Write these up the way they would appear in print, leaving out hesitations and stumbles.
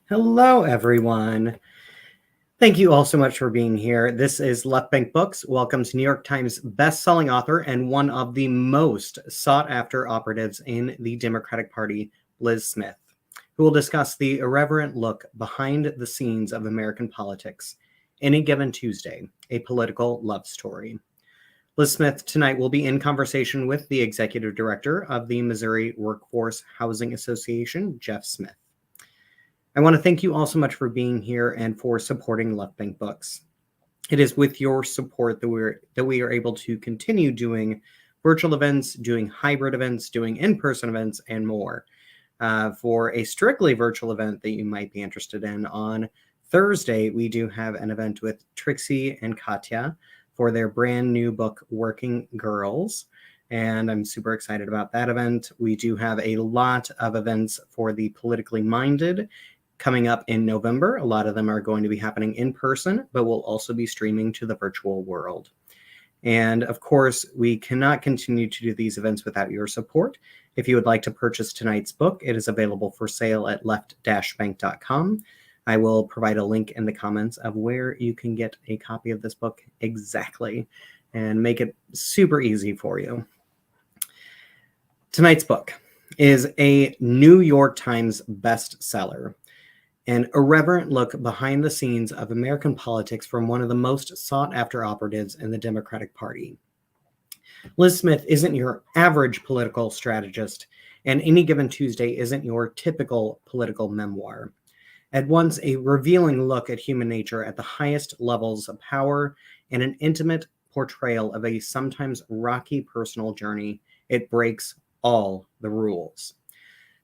Hello, everyone. Thank you all so much for being here. This is Left Bank Books welcomes New York Times best-selling author and one of the most sought-after operatives in the Democratic Party, Lis Smith, who will discuss the irreverent look behind the scenes of American politics. Any Given Tuesday, a political love story. Lis Smith tonight will be in conversation with the executive director of the Missouri Workforce Housing Association, Jeff Smith. I want to thank you all so much for being here and for supporting Left Bank Books. It is with your support that we are able to continue doing virtual events, doing hybrid events, doing in-person events, and more. For a strictly virtual event that you might be interested in, on Thursday, we do have an event with Trixie and Katya for their brand new book, Working Girls. And I'm super excited about that event. We do have a lot of events for the politically minded coming up in November. A lot of them are going to be happening in person, but will also be streaming to the virtual world. And of course, we cannot continue to do these events without your support. If you would like to purchase tonight's book, it is available for sale at left-bank.com. I will provide a link in the comments of where you can get a copy of this book exactly and make it super easy for you. Tonight's book is a New York Times bestseller, an irreverent look behind the scenes of American politics from one of the most sought-after operatives in the Democratic Party. Lis Smith isn't your average political strategist, and Any Given Tuesday isn't your typical political memoir. At once a revealing look at human nature at the highest levels of power and an intimate portrayal of a sometimes rocky personal journey, it breaks all the rules.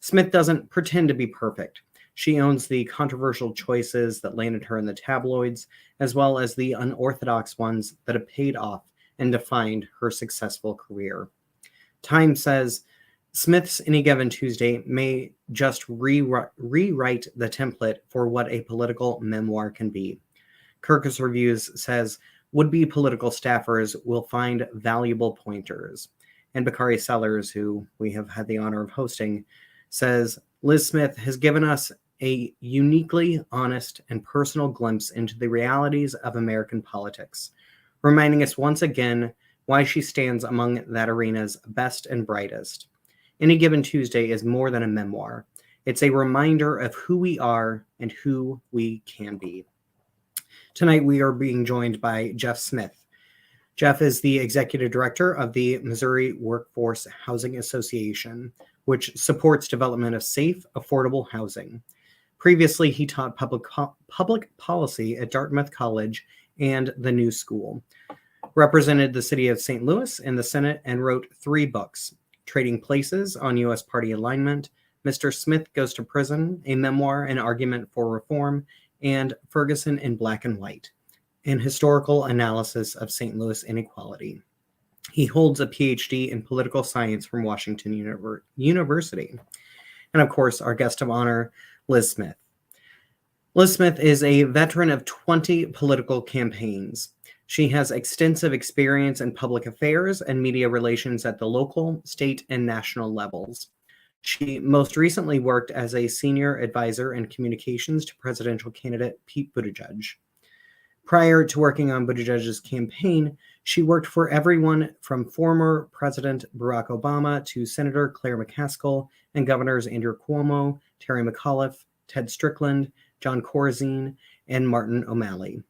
Smith doesn't pretend to be perfect. She owns the controversial choices that landed her in the tabloids, as well as the unorthodox ones that have paid off and defined her successful career. Time says Smith's Any Given Tuesday may just rewrite the template for what a political memoir can be. Kirkus Reviews says would-be political staffers will find valuable pointers. And Bakari Sellers, who we have had the honor of hosting, says Lis Smith has given us a uniquely honest and personal glimpse into the realities of American politics, reminding us once again why she stands among that arena's best and brightest. Any Given Tuesday is more than a memoir. It's a reminder of who we are and who we can be. Tonight, we are being joined by Jeff Smith. Jeff is the executive director of the Missouri Workforce Housing Association, which supports development of safe, affordable housing. Previously, he taught public policy at Dartmouth College and the New School, represented the city of St. Louis in the Senate, and wrote 3 books: Trading Places on U.S. Party Alignment, Mr. Smith Goes to Prison, a memoir and argument for reform, and Ferguson in Black and White, an historical analysis of St. Louis inequality. He holds a Ph.D. in political science from Washington University. And of course, our guest of honor, Lis Smith. Lis Smith is a veteran of 20 political campaigns. She has extensive experience in public affairs and media relations at the local, state, and national levels. She most recently worked as a senior advisor in communications to presidential candidate Pete Buttigieg. Prior to working on Buttigieg's campaign, she worked for everyone from former President Barack Obama to Senator Claire McCaskill and Governors Andrew Cuomo, Terry McAuliffe, Ted Strickland, John Corzine, and Martin O'Malley.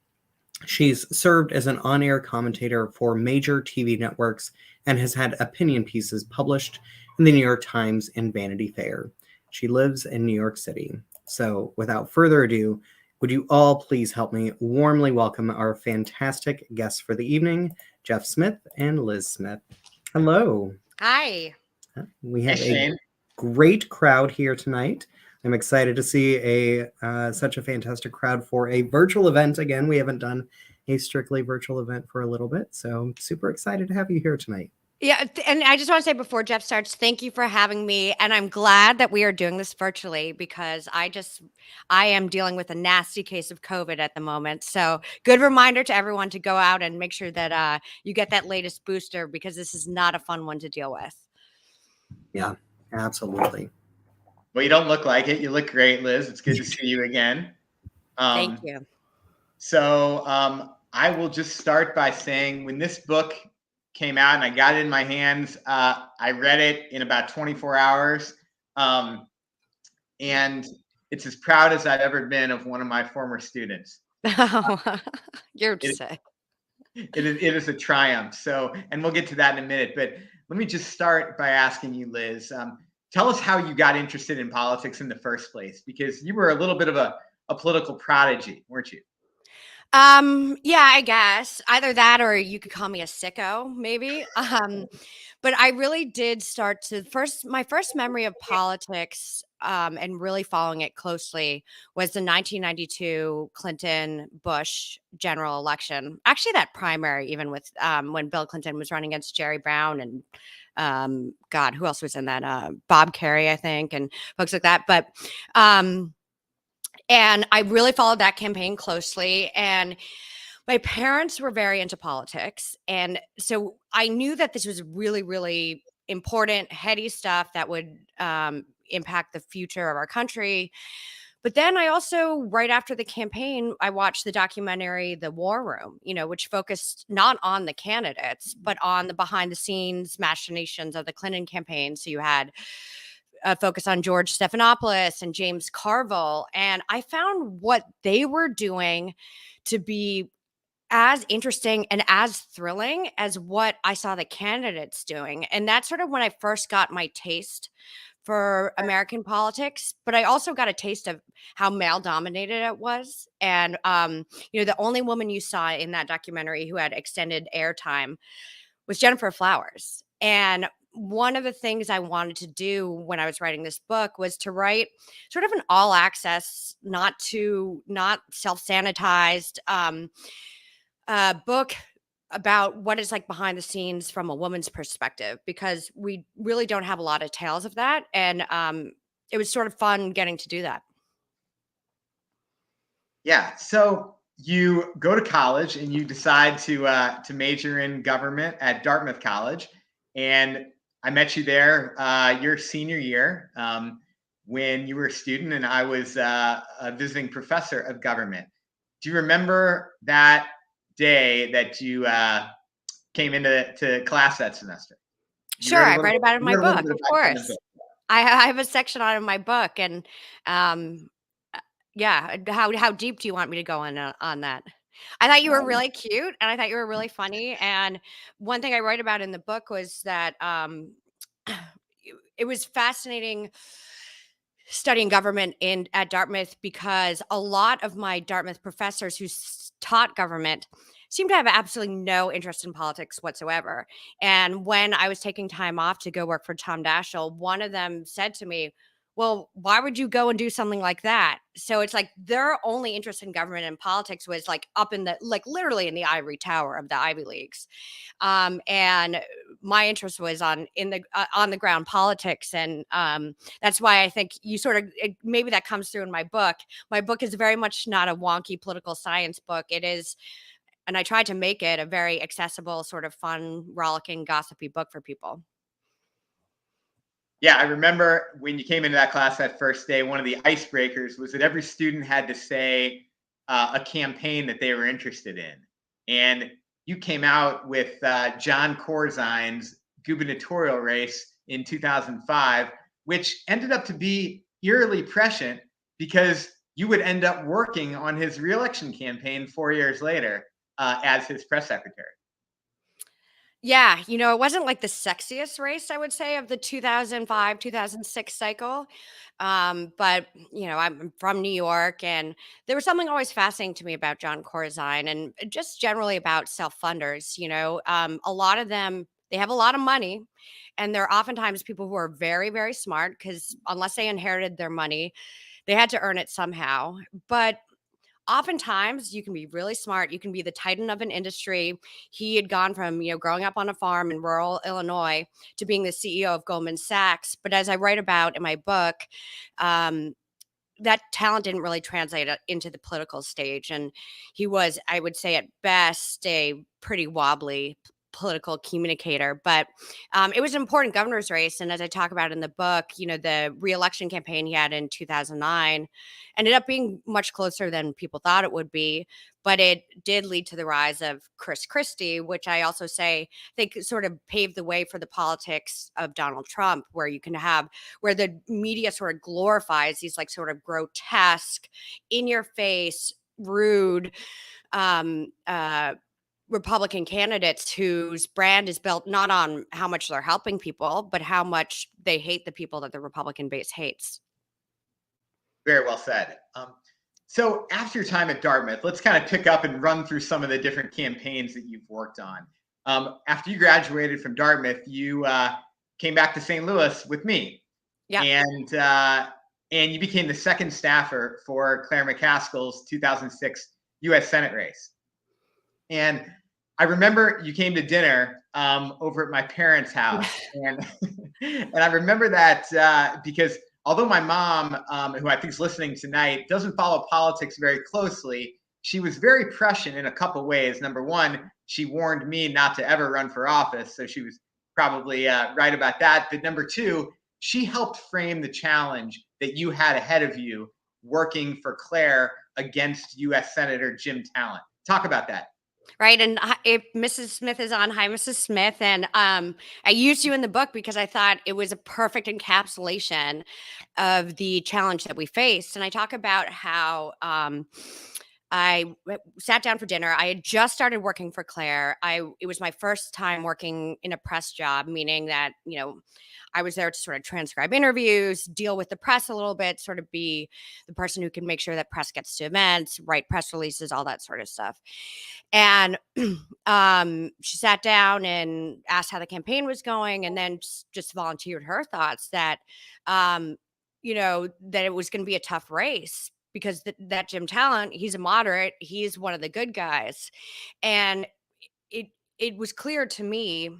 She's served as an on-air commentator for major TV networks and has had opinion pieces published in the New York Times and Vanity Fair. She lives in New York City. So without further ado, would you all please help me warmly welcome our fantastic guests for the evening, Jeff Smith and Lis Smith. Hello. Hi. We have a great crowd here tonight. I'm excited to see such a fantastic crowd for a virtual event. Again, we haven't done a strictly virtual event for a little bit, so I'm super excited to have you here tonight. Yeah, and I just want to say before Jeff starts, thank you for having me. And I'm glad that we are doing this virtually because I am dealing with a nasty case of COVID at the moment. So good reminder to everyone to go out and make sure that you get that latest booster because this is not a fun one to deal with. Yeah, absolutely. Well, you don't look like it. You look great, Liz. It's good to see you again. Thank you. So I will just start by saying when this book came out and I got it in my hands, I read it in about 24 hours. And it's as proud as I've ever been of one of my former students. You're It, sick. it is a triumph. So, and we'll get to that in a minute. But let me just start by asking you, Liz, tell us how you got interested in politics in the first place, because you were a little bit of a political prodigy, weren't you? Yeah, I guess either that or you could call me a sicko, maybe. But I really did start to my first memory of politics, and really following it closely was the 1992 Clinton Bush general election. Actually, that primary, even with when Bill Clinton was running against Jerry Brown and God, who else was in that? Bob Kerrey, I think, and folks like that. But and I really followed that campaign closely. And my parents were very into politics. And so I knew that this was really, really important, heady stuff that would impact the future of our country. But then I also, right after the campaign, I watched the documentary The War Room, which focused not on the candidates, but on the behind the scenes machinations of the Clinton campaign. So you had a focus on George Stephanopoulos and James Carville. And I found what they were doing to be as interesting and as thrilling as what I saw the candidates doing. And that's sort of when I first got my taste for American politics, but I also got a taste of how male dominated it was. And, the only woman you saw in that documentary who had extended airtime was Jennifer Flowers. And one of the things I wanted to do when I was writing this book was to write sort of an all access, not self sanitized book about what it's like behind the scenes from a woman's perspective, because we really don't have a lot of tales of that. And it was sort of fun getting to do that. Yeah. So you go to college and you decide to major in government at Dartmouth College, and I met you there your senior year when you were a student, and I was a visiting professor of government. Do you remember that day that you came into class that semester? Sure, I write about it in my book, of course. I have a section on it in my book, and yeah. How deep do you want me to go on that? I thought you were really cute, and I thought you were really funny. And one thing I write about in the book was that it was fascinating studying government at Dartmouth, because a lot of my Dartmouth professors who taught government seemed to have absolutely no interest in politics whatsoever. And when I was taking time off to go work for Tom Daschle, one of them said to me, well, why would you go and do something like that? So it's like their only interest in government and politics was like up in the, like literally in the ivory tower of the Ivy Leagues. And my interest was on the ground politics. And that's why I think you sort of, maybe that comes through in my book. My book is very much not a wonky political science book. It is, and I tried to make it a very accessible, sort of fun, rollicking, gossipy book for people. Yeah, I remember when you came into that class that first day, one of the icebreakers was that every student had to say a campaign that they were interested in. And you came out with John Corzine's gubernatorial race in 2005, which ended up to be eerily prescient because you would end up working on his reelection campaign 4 years later as his press secretary. Yeah, it wasn't like the sexiest race, I would say, of the 2005, 2006 cycle. But, I'm from New York, and there was something always fascinating to me about John Corzine and just generally about self-funders. A lot of them, they have a lot of money, and they're oftentimes people who are very, very smart, because unless they inherited their money, they had to earn it somehow. But oftentimes you can be really smart. You can be the titan of an industry. He had gone from, growing up on a farm in rural Illinois to being the CEO of Goldman Sachs. But as I write about in my book, that talent didn't really translate into the political stage. And he was, I would say at best, a pretty wobbly political communicator, but it was an important governor's race. And as I talk about in the book, the re-election campaign he had in 2009 ended up being much closer than people thought it would be. But it did lead to the rise of Chris Christie, which I also say, I think sort of paved the way for the politics of Donald Trump, where the media sort of glorifies these like sort of grotesque, in your face, rude, Republican candidates whose brand is built not on how much they're helping people, but how much they hate the people that the Republican base hates. Very well said. So after your time at Dartmouth, let's kind of pick up and run through some of the different campaigns that you've worked on. After you graduated from Dartmouth, you came back to St. Louis with me. Yeah. And you became the second staffer for Claire McCaskill's 2006 U.S. Senate race. And I remember you came to dinner over at my parents' house. And I remember that because although my mom, who I think is listening tonight, doesn't follow politics very closely, she was very prescient in a couple ways. Number one, she warned me not to ever run for office. So she was probably right about that. But number two, she helped frame the challenge that you had ahead of you working for Claire against U.S. Senator Jim Talent. Talk about that. Right. And if Mrs. Smith is on, hi, Mrs. Smith. And I used you in the book because I thought it was a perfect encapsulation of the challenge that we faced. And I talk about how I sat down for dinner. I had just started working for Claire. It was my first time working in a press job, meaning that, I was there to sort of transcribe interviews, deal with the press a little bit, sort of be the person who can make sure that press gets to events, write press releases, all that sort of stuff. And she sat down and asked how the campaign was going, and then just volunteered her thoughts that, that it was going to be a tough race because that Jim Talent, he's a moderate, he's one of the good guys. And it was clear to me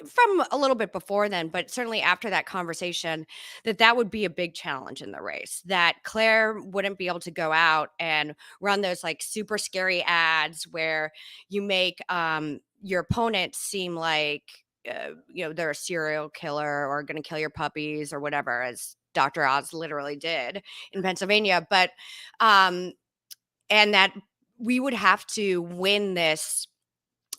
from a little bit before then, but certainly after that conversation, that would be a big challenge in the race, that Claire wouldn't be able to go out and run those like super scary ads where you make your opponent seem like, they're a serial killer or going to kill your puppies or whatever, as Dr. Oz literally did in Pennsylvania. But, and that we would have to win this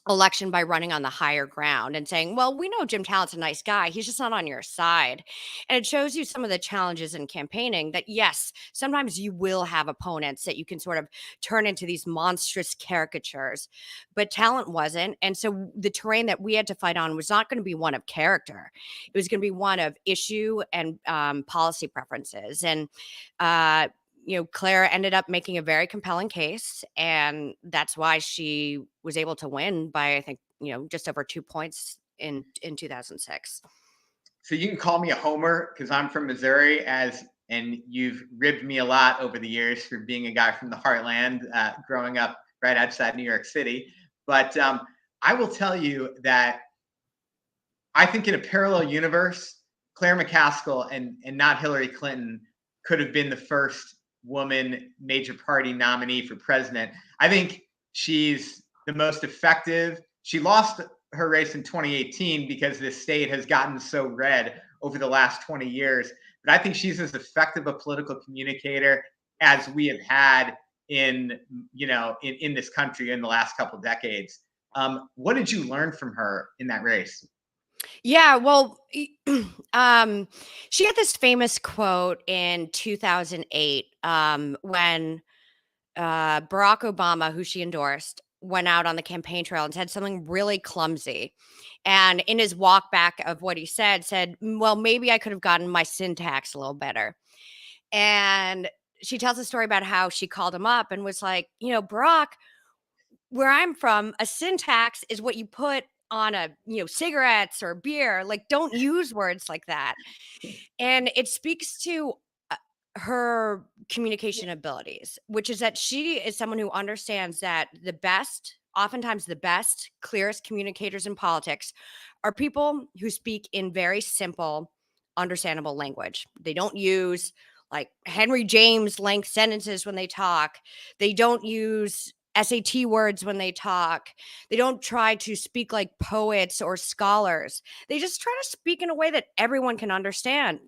election by running on the higher ground and saying, well, we know Jim Talent's a nice guy. He's just not on your side. And it shows you some of the challenges in campaigning that, yes, sometimes you will have opponents that you can sort of turn into these monstrous caricatures, but Talent wasn't. And so the terrain that we had to fight on was not going to be one of character. It was going to be one of issue and policy preferences. And, Claire ended up making a very compelling case, and that's why she was able to win by, I think, just over 2 points in 2006. So you can call me a homer because I'm from Missouri, and you've ribbed me a lot over the years for being a guy from the Heartland, growing up right outside New York City. But I will tell you that I think in a parallel universe, Claire McCaskill and not Hillary Clinton could have been the first woman major party nominee for president. I think she's the most effective. She lost her race in 2018 because this state has gotten so red over the last 20 years. But I think she's as effective a political communicator as we have had in this country in the last couple of decades. What did you learn from her in that race? Yeah, well, she had this famous quote in 2008 when Barack Obama, who she endorsed, went out on the campaign trail and said something really clumsy. And in his walk back of what he said, well, maybe I could have gotten my syntax a little better. And she tells a story about how she called him up and was like, Barack, where I'm from, a syntax is what you put on cigarettes or beer. Like, don't use words like that. And it speaks to her communication abilities, which is that she is someone who understands that oftentimes the best, clearest communicators in politics are people who speak in very simple, understandable language. They don't use like Henry James length sentences when they talk. They don't use SAT words when they talk. They don't try to speak like poets or scholars. They just try to speak in a way that everyone can understand.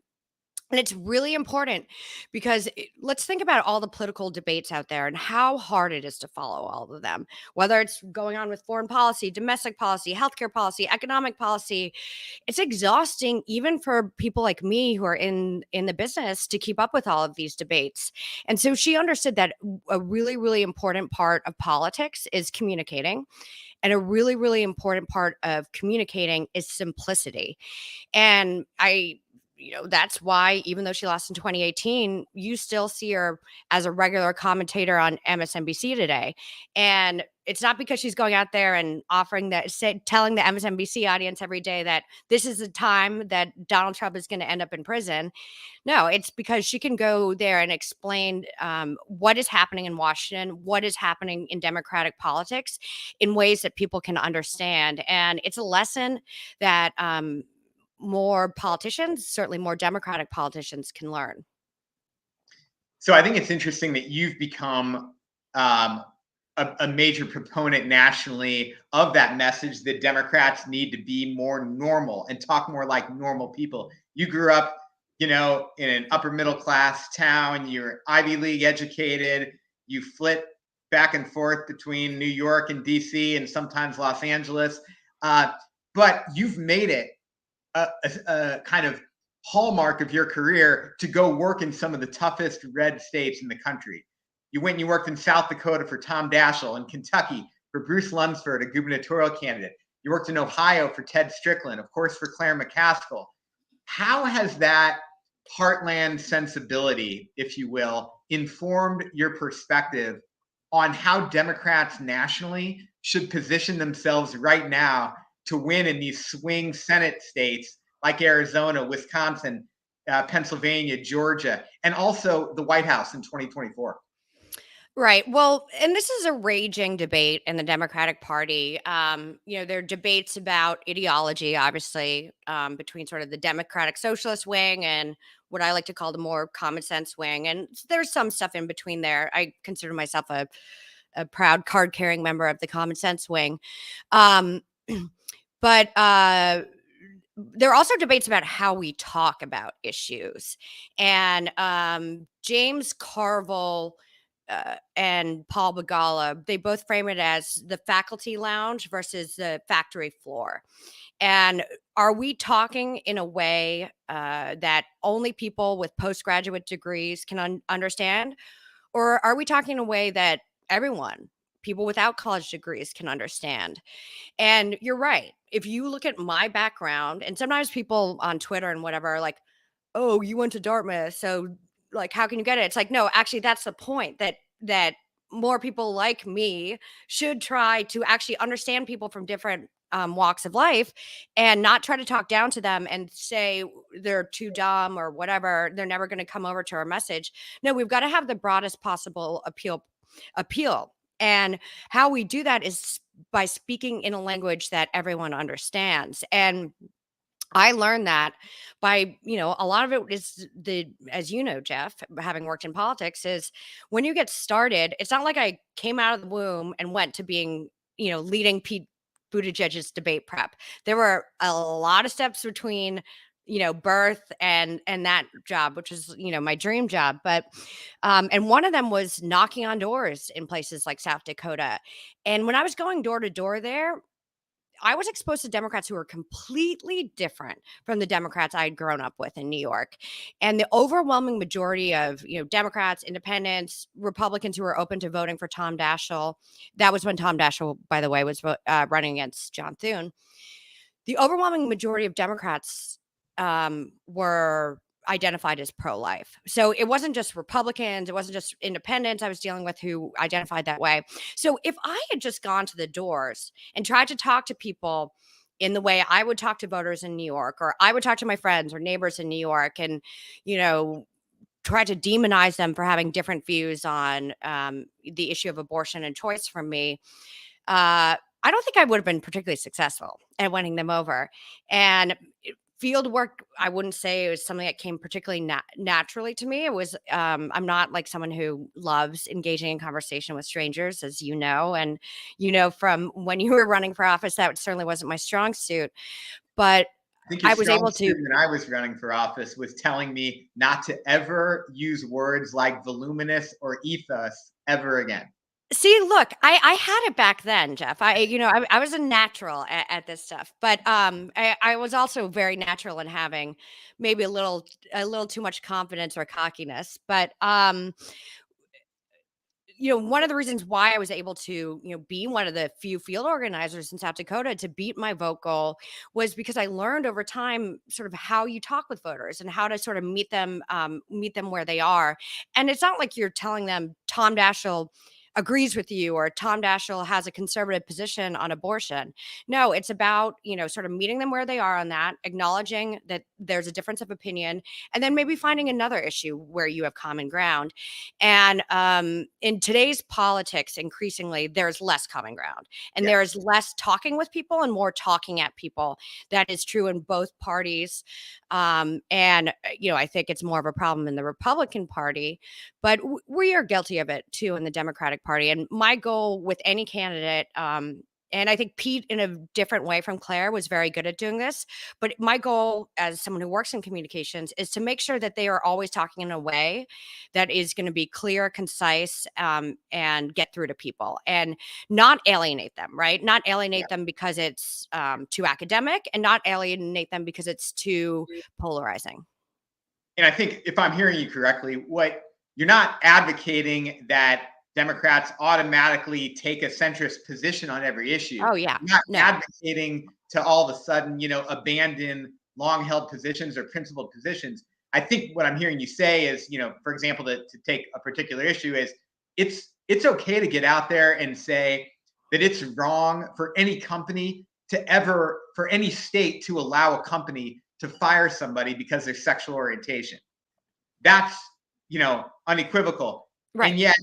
And it's really important because let's think about all the political debates out there and how hard it is to follow all of them, whether it's going on with foreign policy, domestic policy, healthcare policy, economic policy. It's exhausting even for people like me who are in the business to keep up with all of these debates. And so she understood that a really, really important part of politics is communicating. And a really, really important part of communicating is simplicity. And that's why even though she lost in 2018, you still see her as a regular commentator on MSNBC today. And it's not because she's going out there and telling the MSNBC audience every day that this is the time that Donald Trump is going to end up in prison. No, it's because she can go there and explain what is happening in Washington, what is happening in Democratic politics in ways that people can understand. And it's a lesson that more politicians, certainly more Democratic politicians, can learn. So I think it's interesting that you've become a major proponent nationally of that message that Democrats need to be more normal and talk more like normal people. You grew up, in an upper middle class town. You're Ivy League educated. You flit back and forth between New York and DC and sometimes Los Angeles. But you've made it a kind of hallmark of your career to go work in some of the toughest red states in the country. You went and you worked in South Dakota for Tom Daschle, and Kentucky for Bruce Lunsford, a gubernatorial candidate. You worked in Ohio for Ted Strickland, of course, for Claire McCaskill. How has that heartland sensibility, if you will, informed your perspective on how Democrats nationally should position themselves right now to win in these swing Senate states like Arizona, Wisconsin, Pennsylvania, Georgia, and also the White House in 2024? Right. Well, and this is a raging debate in the Democratic Party. There are debates about ideology, obviously, between sort of the Democratic Socialist wing and what I like to call the more common sense wing. And there's some stuff in between there. I consider myself a proud card carrying member of the common sense wing. But there are also debates about how we talk about issues. And James Carville and Paul Begala, they both frame it as the faculty lounge versus the factory floor. And are we talking in a way that only people with postgraduate degrees can understand? Or are we talking in a way that everyone, people without college degrees, can understand? And you're right. If you look at my background, and sometimes people on Twitter and whatever are like, oh, you went to Dartmouth, so like, how can you get it? It's like, no, actually, that's the point, that more people like me should try to actually understand people from different walks of life and not try to talk down to them and say they're too dumb or whatever. They're never going to come over to our message. No, we've got to have the broadest possible appeal. And how we do that is by speaking in a language that everyone understands. And I learned that by, a lot of it is as you know, Jeff, having worked in politics, is when you get started, it's not like I came out of the womb and went to being, leading Pete Buttigieg's debate prep. There were a lot of steps between, birth and that job, which is, my dream job. But, and one of them was knocking on doors in places like South Dakota. And when I was going door to door there, I was exposed to Democrats who were completely different from the Democrats I'd grown up with in New York. And the overwhelming majority of, Democrats, independents, Republicans who were open to voting for Tom Daschle, that was when Tom Daschle, by the way, was running against John Thune. The overwhelming majority of Democrats were identified as pro-life. So it wasn't just Republicans, it wasn't just independents I was dealing with who identified that way. So if I had just gone to the doors and tried to talk to people in the way I would talk to voters in New York, or I would talk to my friends or neighbors in New York and, try to demonize them for having different views on the issue of abortion and choice from me, I don't think I would have been particularly successful at winning them over. And field work, I wouldn't say it was something that came particularly naturally to me. It was, I'm not like someone who loves engaging in conversation with strangers, as you know, and from when you were running for office, that certainly wasn't my strong suit. But I think your I was strong able to suit when I was running for office was telling me not to ever use words like voluminous or ethos ever again. see. Look, I had it back then, Jeff. I was a natural at this stuff, but I was also very natural in having maybe a little too much confidence or cockiness. But one of the reasons why I was able to, be one of the few field organizers in South Dakota to beat my vote goal was because I learned over time sort of how you talk with voters and how to sort of meet them where they are. And it's not like you're telling them Tom Daschle agrees with you or Tom Daschle has a conservative position on abortion. No, it's about, sort of meeting them where they are on that, acknowledging that there's a difference of opinion, and then maybe finding another issue where you have common ground. And in today's politics, increasingly, there's less common ground and Yeah. there is less talking with people and more talking at people. That is true in both parties. I think it's more of a problem in the Republican Party, but we are guilty of it too in the Democratic Party. And my goal with any candidate, and I think Pete, in a different way from Claire, was very good at doing this. But my goal as someone who works in communications is to make sure that they are always talking in a way that is going to be clear, concise, and get through to people and not alienate them, right? Not alienate them because it's too academic and not alienate them because it's too polarizing. And I think if I'm hearing you correctly, what you're not advocating that Democrats automatically take a centrist position on every issue. Oh, yeah. You're not No. advocating to all of a sudden, abandon long held positions or principled positions. I think what I'm hearing you say is, for example, to take a particular issue is it's okay to get out there and say that it's wrong for any company for any state to allow a company to fire somebody because of their sexual orientation. That's, unequivocal. Right. And yet,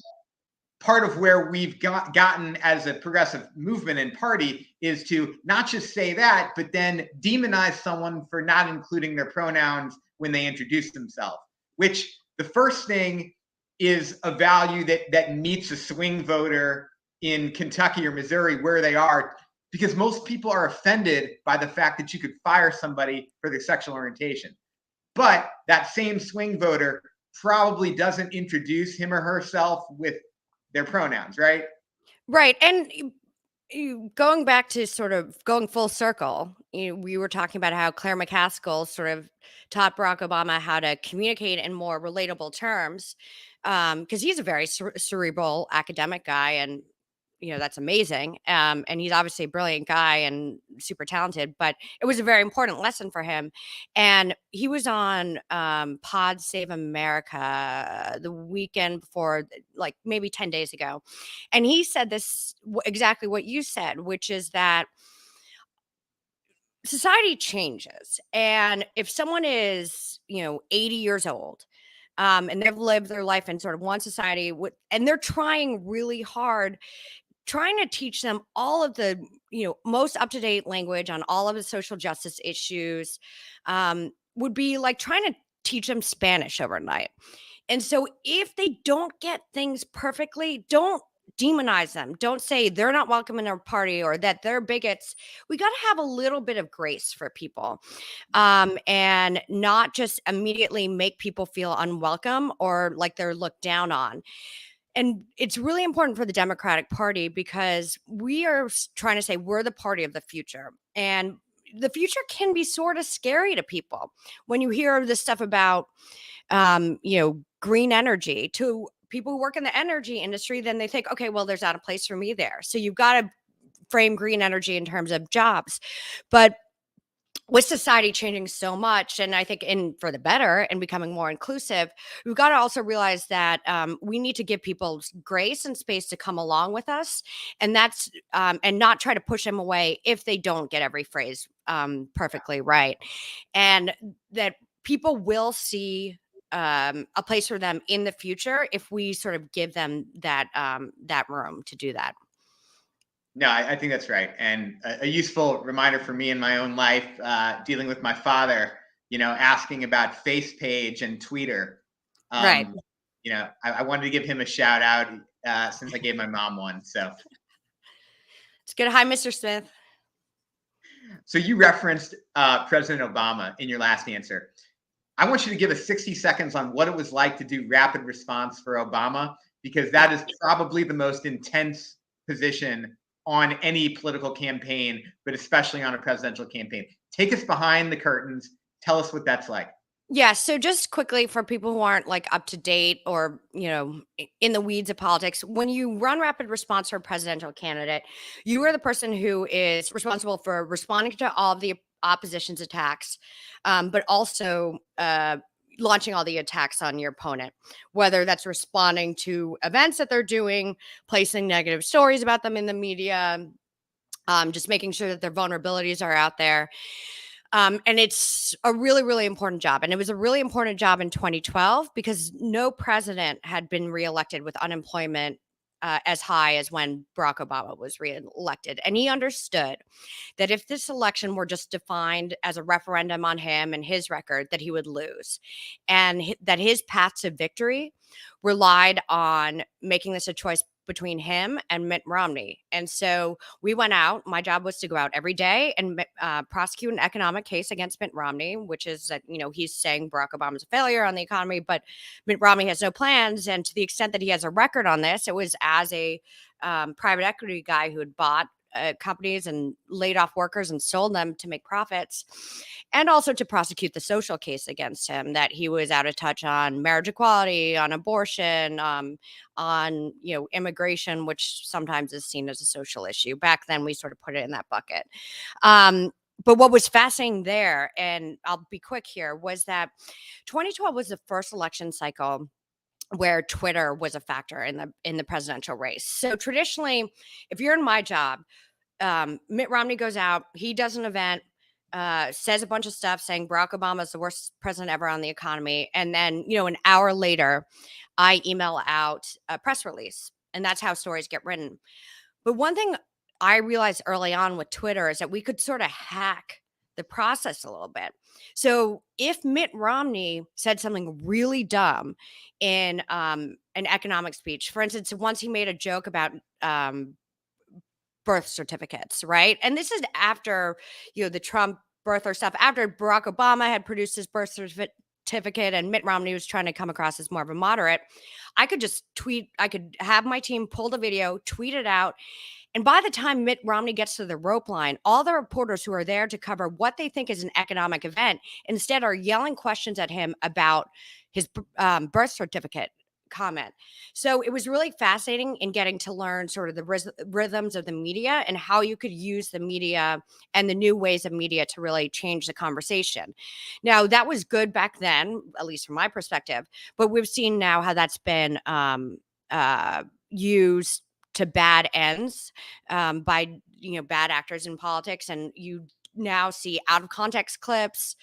part of where we've gotten as a progressive movement and party is to not just say that, but then demonize someone for not including their pronouns when they introduce themselves, which the first thing is a value that meets a swing voter in Kentucky or Missouri where they are, because most people are offended by the fact that you could fire somebody for their sexual orientation. But that same swing voter probably doesn't introduce him or herself with their pronouns, right? Right. And going back to sort of going full circle, we were talking about how Claire McCaskill sort of taught Barack Obama how to communicate in more relatable terms, because he's a very cerebral academic guy, and that's amazing. And he's obviously a brilliant guy and super talented, but it was a very important lesson for him. And he was on Pod Save America the weekend before, like maybe 10 days ago. And he said this exactly what you said, which is that society changes. And if someone is, 80 years old, and they've lived their life in sort of one society and they're trying really hard trying to teach them all of the most up-to-date language on all of the social justice issues would be like trying to teach them Spanish overnight. And so if they don't get things perfectly, don't demonize them. Don't say they're not welcome in our party or that they're bigots. We got to have a little bit of grace for people, and not just immediately make people feel unwelcome or like they're looked down on. And it's really important for the Democratic Party because we are trying to say we're the party of the future. And the future can be sort of scary to people when you hear this stuff about, green energy. To people who work in the energy industry, then they think, okay, well, there's not a place for me there. So you've got to frame green energy in terms of jobs. But with society changing so much, and I think for the better and becoming more inclusive, we've got to also realize that we need to give people grace and space to come along with us, and that's and not try to push them away if they don't get every phrase perfectly right, and that people will see a place for them in the future if we sort of give them that room to do that. No, I think that's right. And a useful reminder for me in my own life, dealing with my father, asking about Face Page and Twitter. Right. I wanted to give him a shout out since I gave my mom one. It's good. Hi, Mr. Smith. So you referenced President Obama in your last answer. I want you to give us 60 seconds on what it was like to do rapid response for Obama, because that is probably the most intense position on any political campaign, but especially on a presidential campaign. Take us behind the curtains. Tell us what that's like. Yeah, so just quickly for people who aren't like up to date or, in the weeds of politics, when you run rapid response for a presidential candidate, you are the person who is responsible for responding to all of the opposition's attacks, but also launching all the attacks on your opponent, whether that's responding to events that they're doing, placing negative stories about them in the media, just making sure that their vulnerabilities are out there. And it's a really, really important job. And it was a really important job in 2012 because no president had been reelected with unemployment as high as when Barack Obama was reelected. And he understood that if this election were just defined as a referendum on him and his record, that he would lose. And that his path to victory relied on making this a choice between him and Mitt Romney. And so we went out. My job was to go out every day and prosecute an economic case against Mitt Romney, which is that, he's saying Barack Obama's a failure on the economy, but Mitt Romney has no plans. And to the extent that he has a record on this, it was as a private equity guy who had bought companies and laid off workers and sold them to make profits, and also to prosecute the social case against him that he was out of touch on marriage equality, on abortion, on immigration, which sometimes is seen as a social issue. Back then, we sort of put it in that bucket. But what was fascinating there, and I'll be quick here, was that 2012 was the first election cycle where Twitter was a factor in the presidential race. So traditionally, if you're in my job, Mitt Romney goes out, he does an event, says a bunch of stuff saying Barack Obama is the worst president ever on the economy. And then, an hour later, I email out a press release. And that's how stories get written. But one thing I realized early on with Twitter is that we could sort of hack the process a little bit. So if Mitt Romney said something really dumb in an economic speech, for instance, once he made a joke about birth certificates, right? And this is after, the Trump birther stuff, after Barack Obama had produced his birth certificate and Mitt Romney was trying to come across as more of a moderate. I could just tweet, I could have my team pull the video, tweet it out. And by the time Mitt Romney gets to the rope line, all the reporters who are there to cover what they think is an economic event instead are yelling questions at him about his birth certificate comment. So it was really fascinating in getting to learn sort of the rhythms of the media and how you could use the media and the new ways of media to really change the conversation. Now, that was good back then, at least from my perspective, but we've seen now how that's been used to bad ends by bad actors in politics, and you now see out of context clips,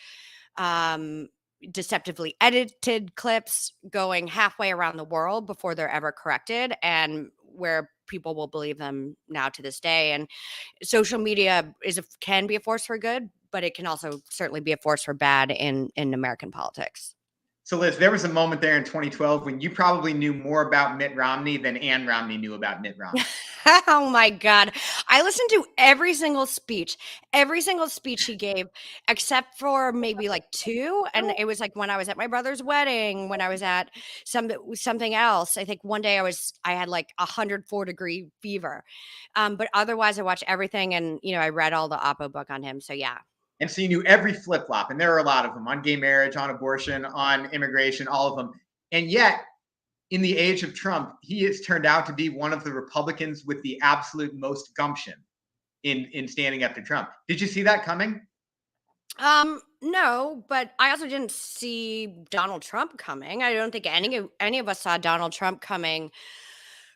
deceptively edited clips going halfway around the world before they're ever corrected, and where people will believe them now to this day. And social media can be a force for good, but it can also certainly be a force for bad in American politics. So, Liz, there was a moment there in 2012 when you probably knew more about Mitt Romney than Ann Romney knew about Mitt Romney. Oh my God. I listened to every single speech he gave, except for maybe like two. And it was like when I was at my brother's wedding, when I was at something else. I think one day I had like 104-degree fever. But otherwise I watched everything, and, I read all the Oppo book on him. So yeah. And so you knew every flip flop, and there are a lot of them on gay marriage, on abortion, on immigration, all of them. And yet, in the age of Trump, he has turned out to be one of the Republicans with the absolute most gumption in standing up to Trump. Did you see that coming? No, but I also didn't see Donald Trump coming. I don't think any of us saw Donald Trump coming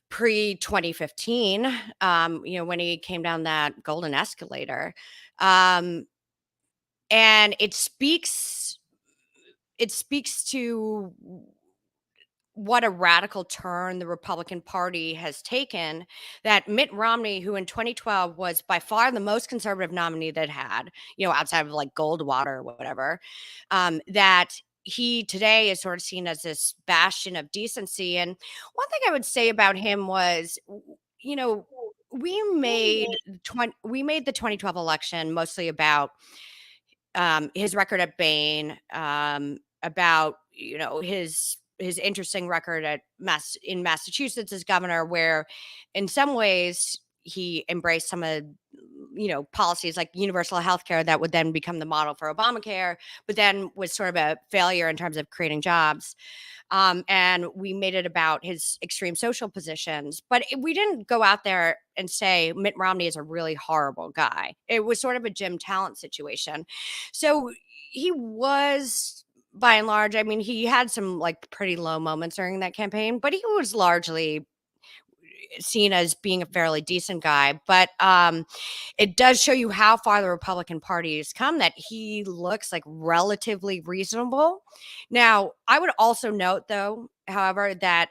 pre 2015, when he came down that golden escalator. And it speaks to what a radical turn the Republican Party has taken, that Mitt Romney, who in 2012 was by far the most conservative nominee that had, outside of like Goldwater or whatever, that he today is sort of seen as this bastion of decency. And one thing I would say about him was, you know, we made the 2012 election mostly about his record at Bain, about his interesting record in Massachusetts as governor, where in some ways he embraced some of policies like universal health care that would then become the model for Obamacare, but then was sort of a failure in terms of creating jobs. And we made it about his extreme social positions, but we didn't go out there and say Mitt Romney is a really horrible guy. It was sort of a Jim Talent situation. So he was, by and large, I mean, he had some like pretty low moments during that campaign, but he was largely seen as being a fairly decent guy. But it does show you how far the Republican Party has come, that he looks like relatively reasonable. Now, I would also note, though, however, that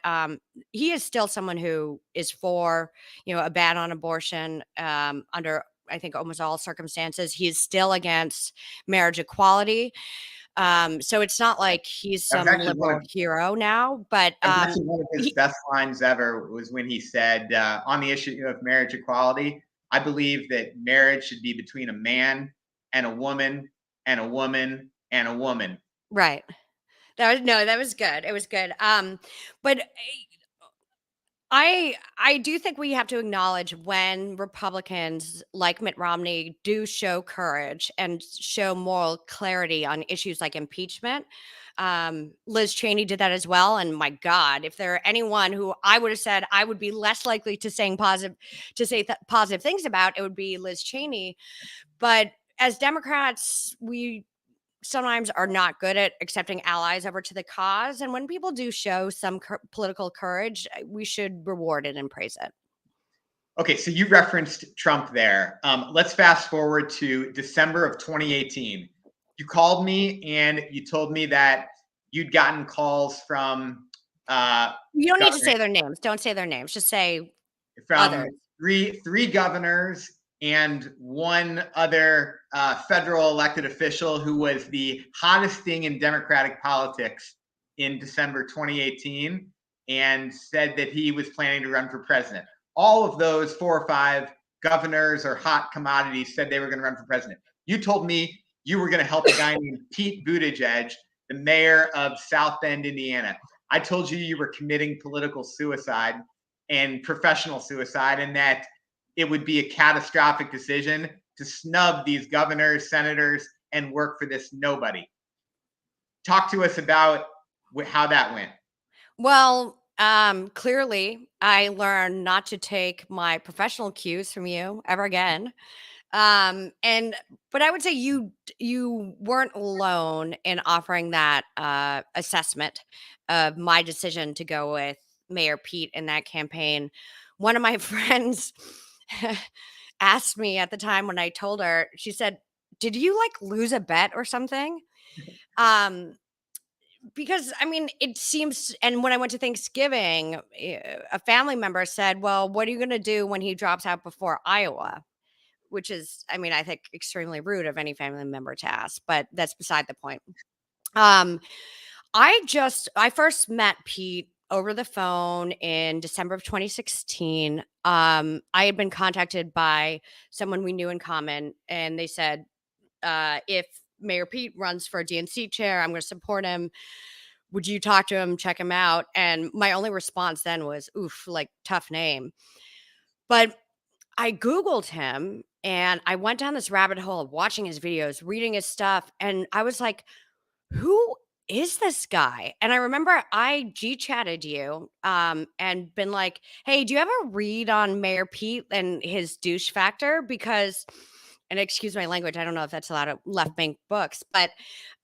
he is still someone who is for, a ban on abortion under, I think, almost all circumstances. He is still against marriage equality. So it's not like he's That was some actually liberal hero now, but actually one of his he, best lines ever was when he said, on the issue of marriage equality, I believe that marriage should be between a man and a woman and a woman and a woman. right. That was good. It was good. But I do think we have to acknowledge when Republicans like Mitt Romney do show courage and show moral clarity on issues like impeachment. Liz Cheney did that as well. And my God, if there are anyone who I would have said I would be less likely to say positive things about, it would be Liz Cheney. But as Democrats, we sometimes are not good at accepting allies over to the cause. And when people do show some political courage, we should reward it and praise it. Okay, so you referenced Trump there. Let's fast forward to December of 2018. You called me and you told me that you'd gotten calls from You don't need to say their names. Don't say their names. Just say from others. three governors and one other federal elected official who was the hottest thing in Democratic politics in December 2018, and said that he was planning to run for president. All of those 4 or 5 governors or hot commodities said they were going to run for president. You told me you were going to help a guy named Pete Buttigieg, the mayor of South Bend, Indiana. I told you you were committing political suicide and professional suicide, and that it would be a catastrophic decision to snub these governors, senators, and work for this nobody. Talk to us about how that went. Well, clearly I learned not to take my professional cues from you ever again. But I would say you weren't alone in offering that assessment of my decision to go with Mayor Pete in that campaign. One of my friends asked me at the time when I told her, she said, "Did you like lose a bet or something?" Because I mean, it seems, and when I went to Thanksgiving, a family member said, "Well, what are you going to do when he drops out before Iowa?" Which is, I mean, I think extremely rude of any family member to ask, but that's beside the point. I first met Pete over the phone in December of 2016. I had been contacted by someone we knew in common, and they said, if Mayor Pete runs for a DNC chair, I'm going to support him. Would you talk to him, check him out? And my only response then was, oof, like tough name. But I Googled him and I went down this rabbit hole of watching his videos, reading his stuff. And I was like, who is this guy? And I remember I G chatted you and been like, hey, do you ever read on Mayor Pete and his douche factor? Because, and excuse my language, I don't know if that's allowed of left bank books, but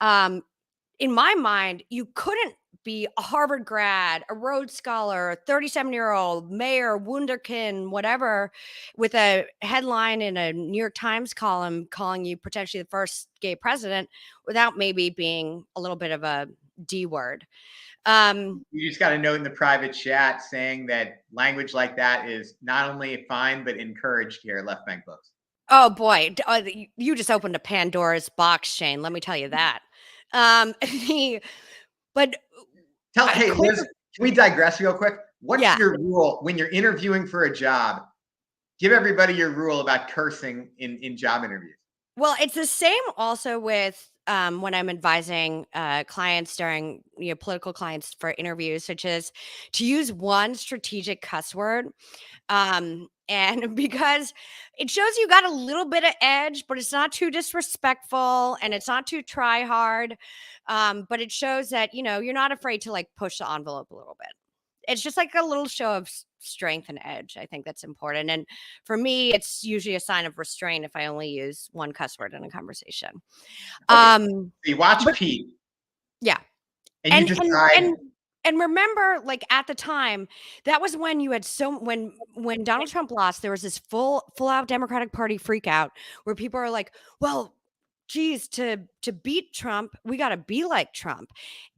in my mind, you couldn't be a Harvard grad, a Rhodes Scholar, a 37-year-old mayor, wunderkind, whatever, with a headline in a New York Times column calling you potentially the first gay president without maybe being a little bit of a D word. You just got a note in the private chat saying that language like that is not only fine, but encouraged here at Left Bank Books. Oh boy, you just opened a Pandora's box, Shane. Let me tell you that. But Hey, quick, Liz, can we digress real quick? What's yeah. your rule when you're interviewing for a job? Give everybody your rule about cursing in job interviews. Well, it's the same also with when I'm advising clients during political clients for interviews, such as to use one strategic cuss word. And because it shows you got a little bit of edge, but it's not too disrespectful and it's not too try hard. But it shows that, you're not afraid to like push the envelope a little bit. It's just like a little show of strength and edge. I think that's important. And for me, it's usually a sign of restraint if I only use one cuss word in a conversation. Okay. So you watch But Pete. yeah. And you decide. And remember, like at the time, that was when you had when Donald Trump lost, there was this full out Democratic Party freak out where people are like, well, geez, to beat Trump, we got to be like Trump.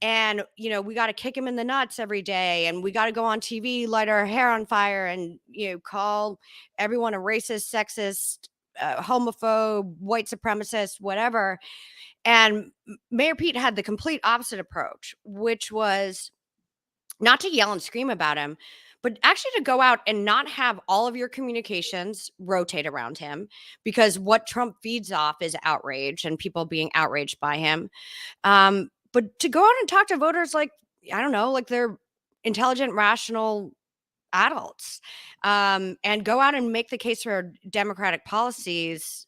And, we got to kick him in the nuts every day. And we got to go on TV, light our hair on fire and, call everyone a racist, sexist, homophobe, white supremacist, whatever. And Mayor Pete had the complete opposite approach, which was not to yell and scream about him, but actually to go out and not have all of your communications rotate around him, because what Trump feeds off is outrage and people being outraged by him. But to go out and talk to voters like, I don't know, like they're intelligent, rational adults, and go out and make the case for democratic policies,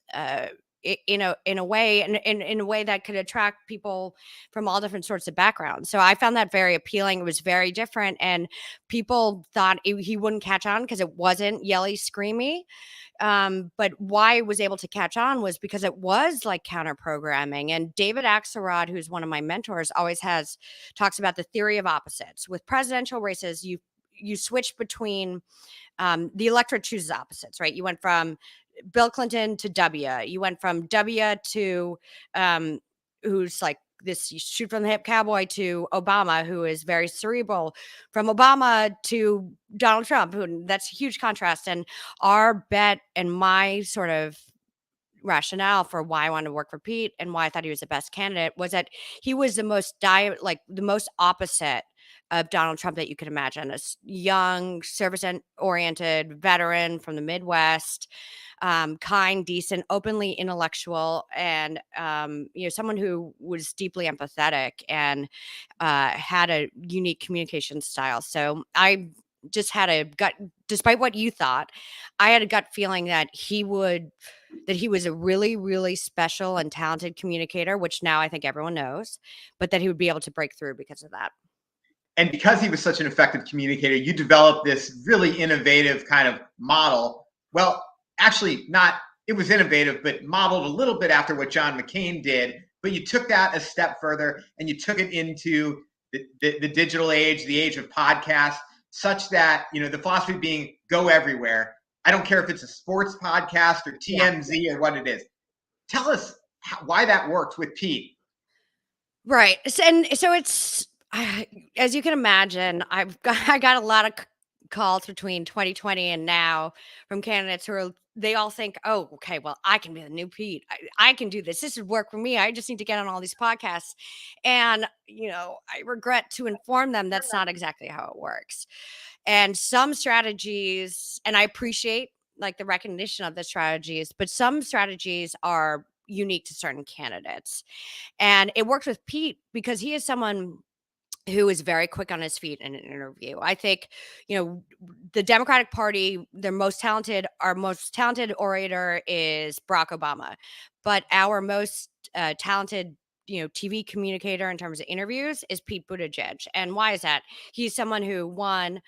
in a way, and in a way that could attract people from all different sorts of backgrounds. So I found that very appealing. It was very different, and people thought he wouldn't catch on because it wasn't yelly, screamy. But why it was able to catch on was because it was like counter programming. And David Axelrod, who's one of my mentors, always talks about the theory of opposites. With presidential races, you switch between the electorate chooses opposites, right? You went from Bill Clinton to W. You went from W to who's like this shoot from the hip cowboy, to Obama, who is very cerebral, from Obama to Donald Trump, who that's a huge contrast. And our bet and my sort of rationale for why I wanted to work for Pete and why I thought he was the best candidate was that he was the most the most opposite of Donald Trump that you could imagine. A young, service-oriented veteran from the Midwest, kind, decent, openly intellectual, and someone who was deeply empathetic and had a unique communication style. So I just had a gut, despite what you thought, I had a gut feeling that he was a really, really special and talented communicator, which now I think everyone knows, but that he would be able to break through because of that. And because he was such an effective communicator, you developed this really innovative kind of model. Well, actually, it was innovative, but modeled a little bit after what John McCain did. But you took that a step further and you took it into the digital age, the age of podcasts, such that, the philosophy being go everywhere. I don't care if it's a sports podcast or TMZ or what it is. Tell us why that worked with Pete. Right. And so it's, as you can imagine, I got a lot of calls between 2020 and now from candidates they all think, oh, okay, well, I can be the new Pete. I can do this. This would work for me. I just need to get on all these podcasts. And, I regret to inform them that's not exactly how it works. And some strategies, and I appreciate like the recognition of the strategies, but some strategies are unique to certain candidates. And it worked with Pete because he is someone who is very quick on his feet in an interview. I think, the Democratic Party, our most talented orator is Barack Obama, but our most talented, TV communicator in terms of interviews is Pete Buttigieg. And why is that? He's someone who, one,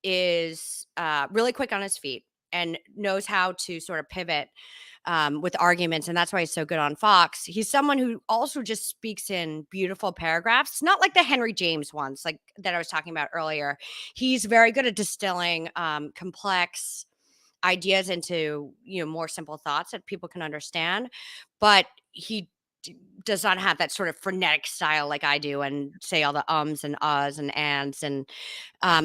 is really quick on his feet and knows how to sort of pivot with arguments. And that's why he's so good on Fox. He's someone who also just speaks in beautiful paragraphs, not like the Henry James ones, like that I was talking about earlier. He's very good at distilling complex ideas into, more simple thoughts that people can understand. But he does not have that sort of frenetic style like I do and say all the ums and uhs and ands. And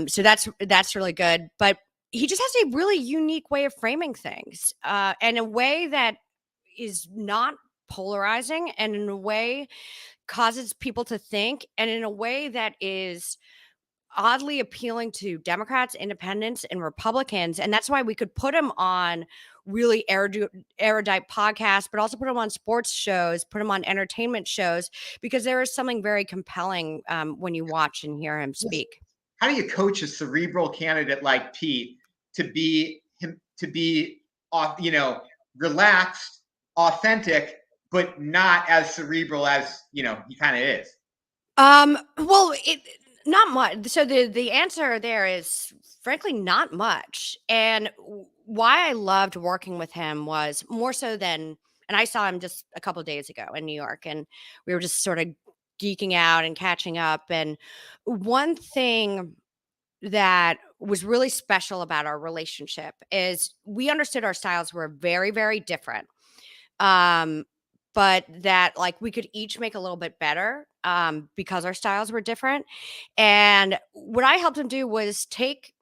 so that's really good. But he just has a really unique way of framing things, and a way that is not polarizing, and in a way causes people to think, and in a way that is oddly appealing to Democrats, independents, and Republicans. And that's why we could put him on really erudite podcasts, but also put him on sports shows, put him on entertainment shows, because there is something very compelling when you watch and hear him speak. How do you coach a cerebral candidate like Pete to be relaxed, authentic, but not as cerebral as, he kind of is? Well, not much. So the answer there is frankly not much. And why I loved working with him was more so than, and I saw him just a couple of days ago in New York, and we were just sort of geeking out and catching up. And one thing that was really special about our relationship is we understood our styles were very, very different. But that like we could each make a little bit better because our styles were different. And what I helped him do was take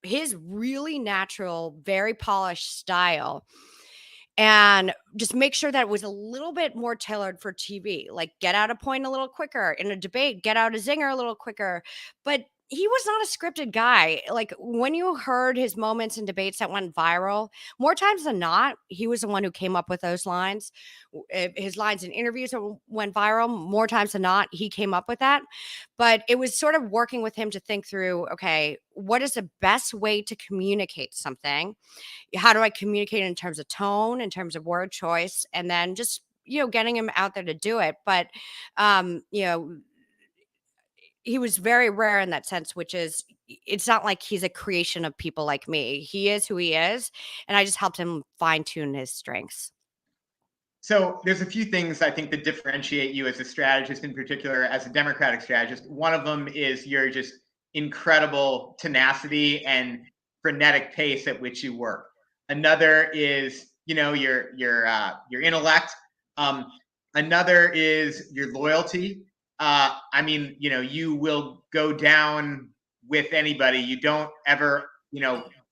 his really natural, very polished style and just make sure that it was a little bit more tailored for TV. Like get out a point a little quicker in a debate, get out a zinger a little quicker. But he was not a scripted guy. Like when you heard his moments in debates that went viral, more times than not, he was the one who came up with those lines. His lines in interviews that went viral, more times than not, he came up with that. But it was sort of working with him to think through, okay, what is the best way to communicate something? How do I communicate in terms of tone, in terms of word choice, and then just, getting him out there to do it. But, he was very rare in that sense, which is it's not like he's a creation of people like me. He is who he is. And I just helped him fine tune his strengths. So there's a few things I think that differentiate you as a strategist, in particular as a Democratic strategist. One of them is your just incredible tenacity and frenetic pace at which you work. Another is, your intellect. Another is your loyalty. You will go down with anybody. You don't ever,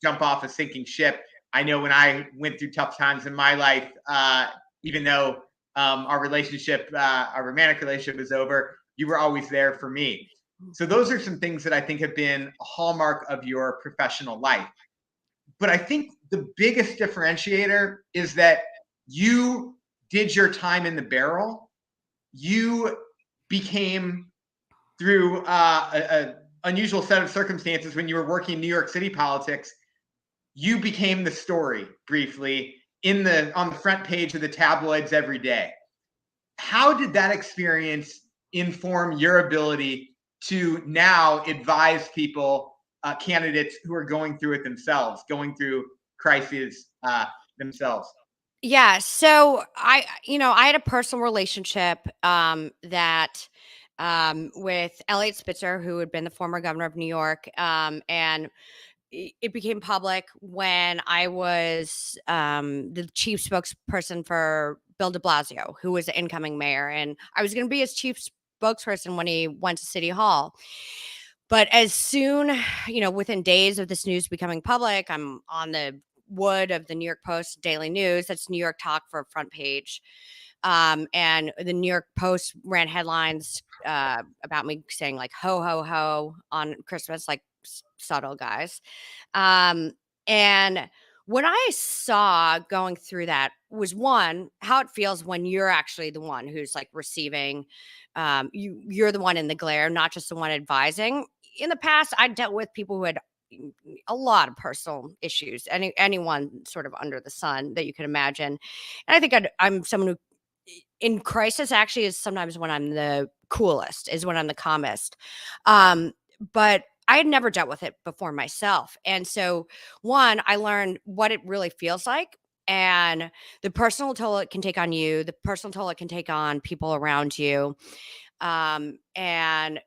jump off a sinking ship. I know when I went through tough times in my life, even though our romantic relationship is over, you were always there for me. So those are some things that I think have been a hallmark of your professional life. But I think the biggest differentiator is that you did your time in the barrel. You became, through an unusual set of circumstances when you were working in New York City politics, you became the story briefly on the front page of the tabloids every day. How did that experience inform your ability to now advise people, candidates who are going through it themselves, going through crises themselves? Yeah. So I had a personal relationship that with Elliot Spitzer, who had been the former governor of New York, and it became public when I was the chief spokesperson for Bill de Blasio, who was the incoming mayor. And I was going to be his chief spokesperson when he went to City Hall. But as soon, within days of this news becoming public, I'm on the wood of the New York Post Daily News. That's New York Talk for front page. And the New York Post ran headlines about me saying like, ho, ho, ho on Christmas, like subtle guys. And what I saw going through that was, one, how it feels when you're actually the one who's like receiving, you're the one in the glare, not just the one advising. In the past, I dealt with people who had a lot of personal issues, anyone sort of under the sun that you can imagine. And I think I'm someone who in crisis actually is sometimes when I'm the coolest, is when I'm the calmest. But I had never dealt with it before myself. And so, one, I learned what it really feels like and the personal toll it can take on you, the personal toll it can take on people around you. And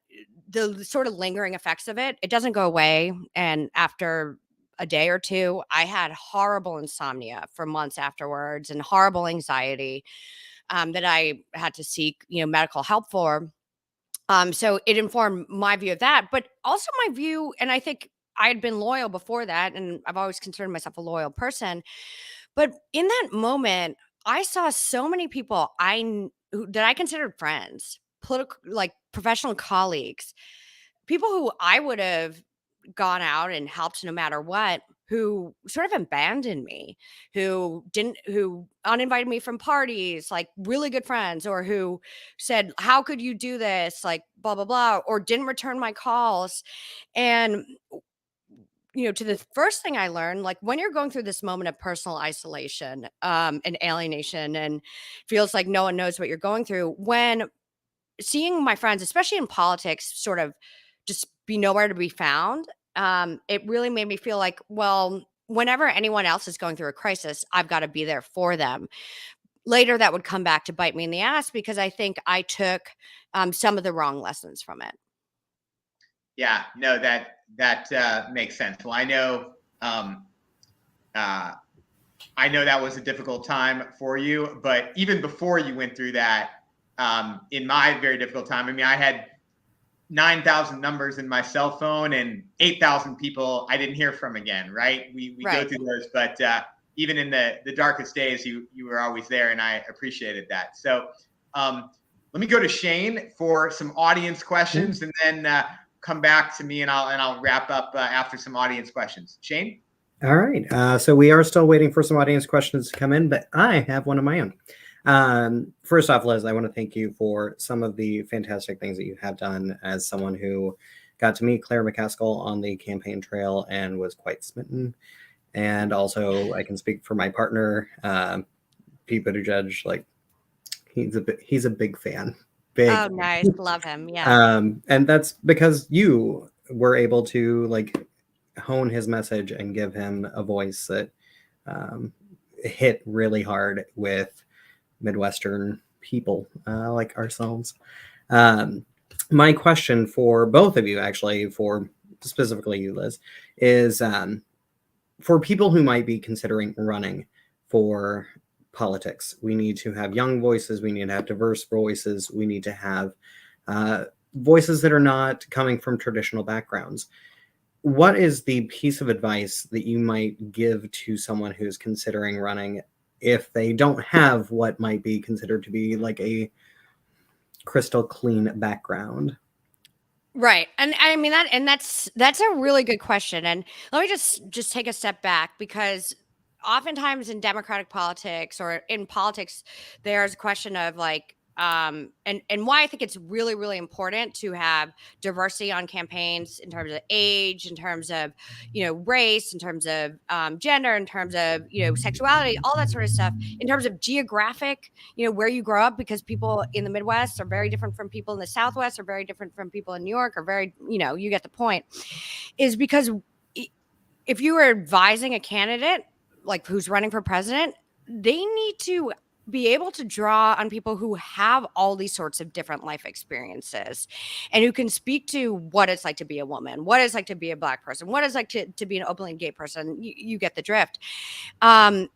the sort of lingering effects of it, it doesn't go away. And after a day or two, I had horrible insomnia for months afterwards and horrible anxiety. that I had to seek, medical help for. So it informed my view of that, but also my view, and I think I had been loyal before that, and I've always considered myself a loyal person. But in that moment, I saw so many people that I considered friends, political, like professional colleagues, people who I would have gone out and helped no matter what, who sort of abandoned me, who uninvited me from parties, like really good friends, or who said, "How could you do this?" Like blah blah blah, or didn't return my calls. And to the first thing I learned, like when you're going through this moment of personal isolation, and alienation, and feels like no one knows what you're going through, when seeing my friends, especially in politics, sort of just be nowhere to be found, it really made me feel like, well, whenever anyone else is going through a crisis, I've got to be there for them. Later, that would come back to bite me in the ass because I think I took some of the wrong lessons from it. Yeah, no, that makes sense. Well, I know that was a difficult time for you, but even before you went through that, in my very difficult time, I mean, I had 9,000 numbers in my cell phone and 8,000 people I didn't hear from again. Right? We Right. go through those, but even in the darkest days, you were always there, and I appreciated that. So let me go to Shane for some audience questions, and then come back to me, and I'll wrap up after some audience questions. Shane? All right. So we are still waiting for some audience questions to come in, but I have one of my own. First off, Liz, I want to thank you for some of the fantastic things that you have done as someone who got to meet Claire McCaskill on the campaign trail and was quite smitten. And also, I can speak for my partner, Pete Buttigieg. Like, he's a big fan. Big. Oh, nice. Love him. Yeah. And that's because you were able to hone his message and give him a voice that hit really hard with Midwestern people like ourselves. My question for both of you, actually, for specifically you, Liz, is for people who might be considering running for politics, we need to have young voices, we need to have diverse voices, we need to have voices that are not coming from traditional backgrounds. What is the piece of advice that you might give to someone who's considering running if they don't have what might be considered to be like a crystal clean background? Right. And I mean that's a really good question. And let me just take a step back, because oftentimes in democratic politics or in politics, there's a question of and why I think it's really, really important to have diversity on campaigns in terms of age, in terms of, race, in terms of gender, in terms of, sexuality, all that sort of stuff, in terms of geographic, where you grow up, because people in the Midwest are very different from people in the Southwest, are very different from people in New York, are very, you get the point, is because if you are advising a candidate like who's running for president, they need to be able to draw on people who have all these sorts of different life experiences and who can speak to what it's like to be a woman, what it's like to be a Black person, what it's like to be an openly gay person. You get the drift. And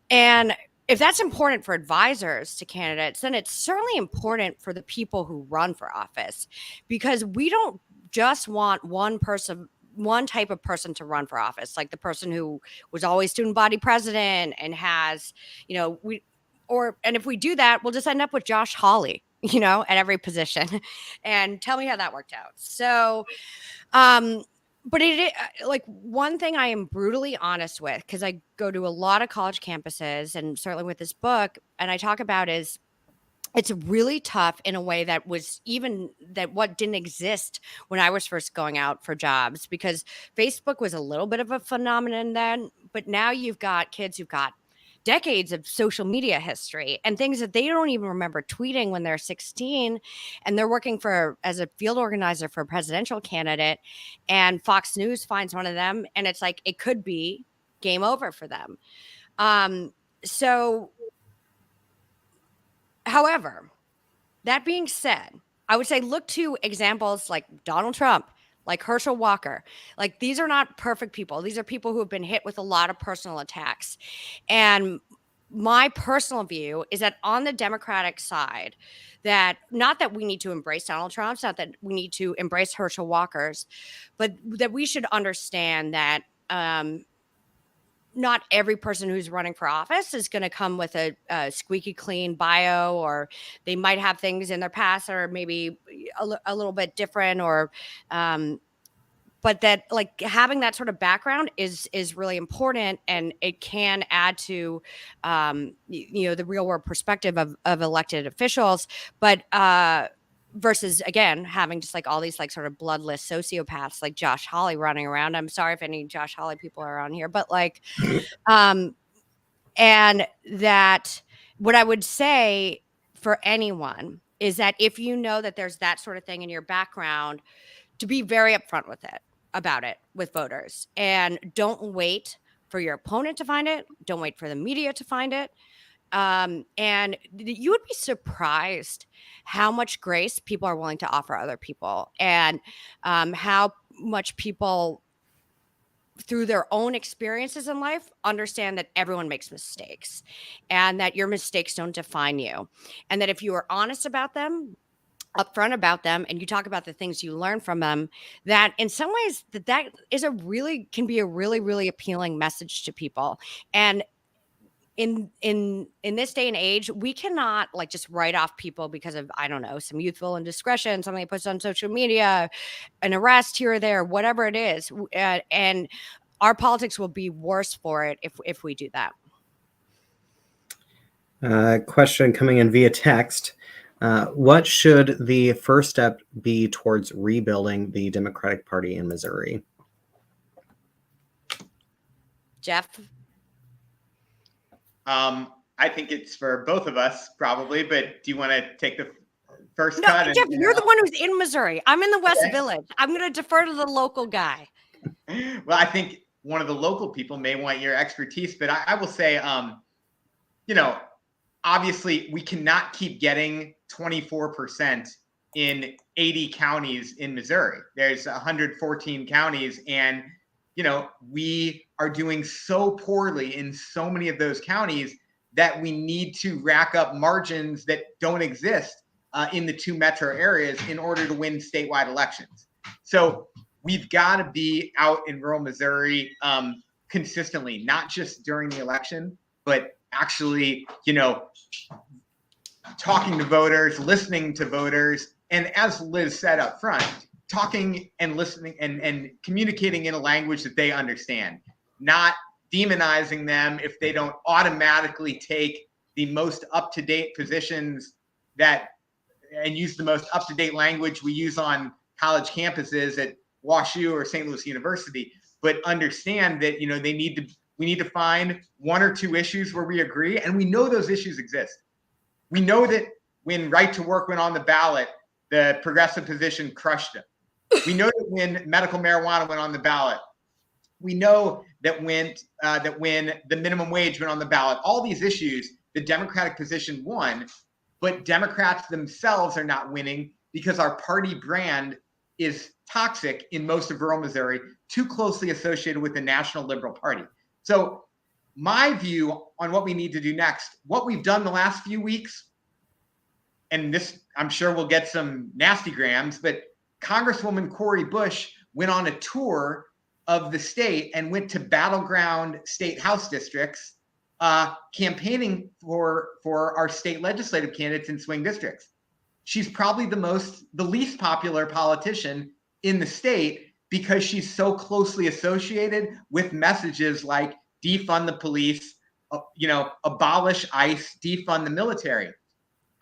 if that's important for advisors to candidates, then it's certainly important for the people who run for office, because we don't just want one type of person to run for office, like the person who was always student body president and has, and if we do that, we'll just end up with Josh Hawley, at every position. And tell me how that worked out. So, but like one thing I am brutally honest with, because I go to a lot of college campuses and certainly with this book, and I talk about is it's really tough in a way that what didn't exist when I was first going out for jobs, because Facebook was a little bit of a phenomenon then, but now you've got kids who've got decades of social media history and things that they don't even remember tweeting when they're 16, and they're working as a field organizer for a presidential candidate, and Fox News finds one of them, and it's like it could be game over for them. So however, that being said, I would say look to examples like Donald Trump, like Herschel Walker. Like, these are not perfect people. These are people who have been hit with a lot of personal attacks. And my personal view is that on the Democratic side, that not that we need to embrace Donald Trump, it's not that we need to embrace Herschel Walker's, but that we should understand that not every person who's running for office is going to come with a squeaky clean bio, or they might have things in their past that are maybe a little bit different, or but that like having that sort of background is really important, and it can add to the real world perspective of elected officials, but versus again having just like all these like sort of bloodless sociopaths like Josh Hawley running around. I'm sorry if any Josh Hawley people are on here, but like and that what I would say for anyone is that if you know that there's that sort of thing in your background, to be very upfront with it about it with voters, and don't wait for your opponent to find it. Don't wait for the media to find it. And you would be surprised how much grace people are willing to offer other people, and how much people through their own experiences in life understand that everyone makes mistakes, and that your mistakes don't define you, and that if you are honest about them, upfront about them, and you talk about the things you learn from them, that in some ways that is can be a really, really appealing message to people. And in this day and age, we cannot like just write off people because of, I don't know, some youthful indiscretion, something they post on social media, an arrest here or there, whatever it is. And our politics will be worse for it if we do that. Question coming in via text. What should the first step be towards rebuilding the Democratic Party in Missouri? Jeff? I think it's for both of us, probably, but do you want to take the first No, cut? Jeff, you're the one who's in Missouri. I'm in the West Village. I'm going to defer to the local guy. Well, I think one of the local people may want your expertise, but I will say, obviously we cannot keep getting 24% in 80 counties in Missouri. There's 114 counties, and we are doing so poorly in so many of those counties that we need to rack up margins that don't exist in the two metro areas in order to win statewide elections. So we've got to be out in rural Missouri consistently, not just during the election, but actually, talking to voters, listening to voters, and as Liz said up front, talking and listening and communicating in a language that they understand, not demonizing them if they don't automatically take the most up-to-date positions and use the most up-to-date language we use on college campuses at WashU or St. Louis University, but understand that we need to find one or two issues where we agree, and we know those issues exist. We know that when right to work went on the ballot, the progressive position crushed it. We know that when medical marijuana went on the ballot, we know that when the minimum wage went on the ballot, all these issues, the Democratic position won, but Democrats themselves are not winning because our party brand is toxic in most of rural Missouri, too closely associated with the National Liberal Party. So my view on what we need to do next, what we've done the last few weeks, and this, I'm sure we'll get some nasty grams, but Congresswoman Cori Bush went on a tour of the state and went to battleground state house districts, campaigning for our state legislative candidates in swing districts. She's probably the least popular politician in the state because she's so closely associated with messages like defund the police, abolish ICE, defund the military.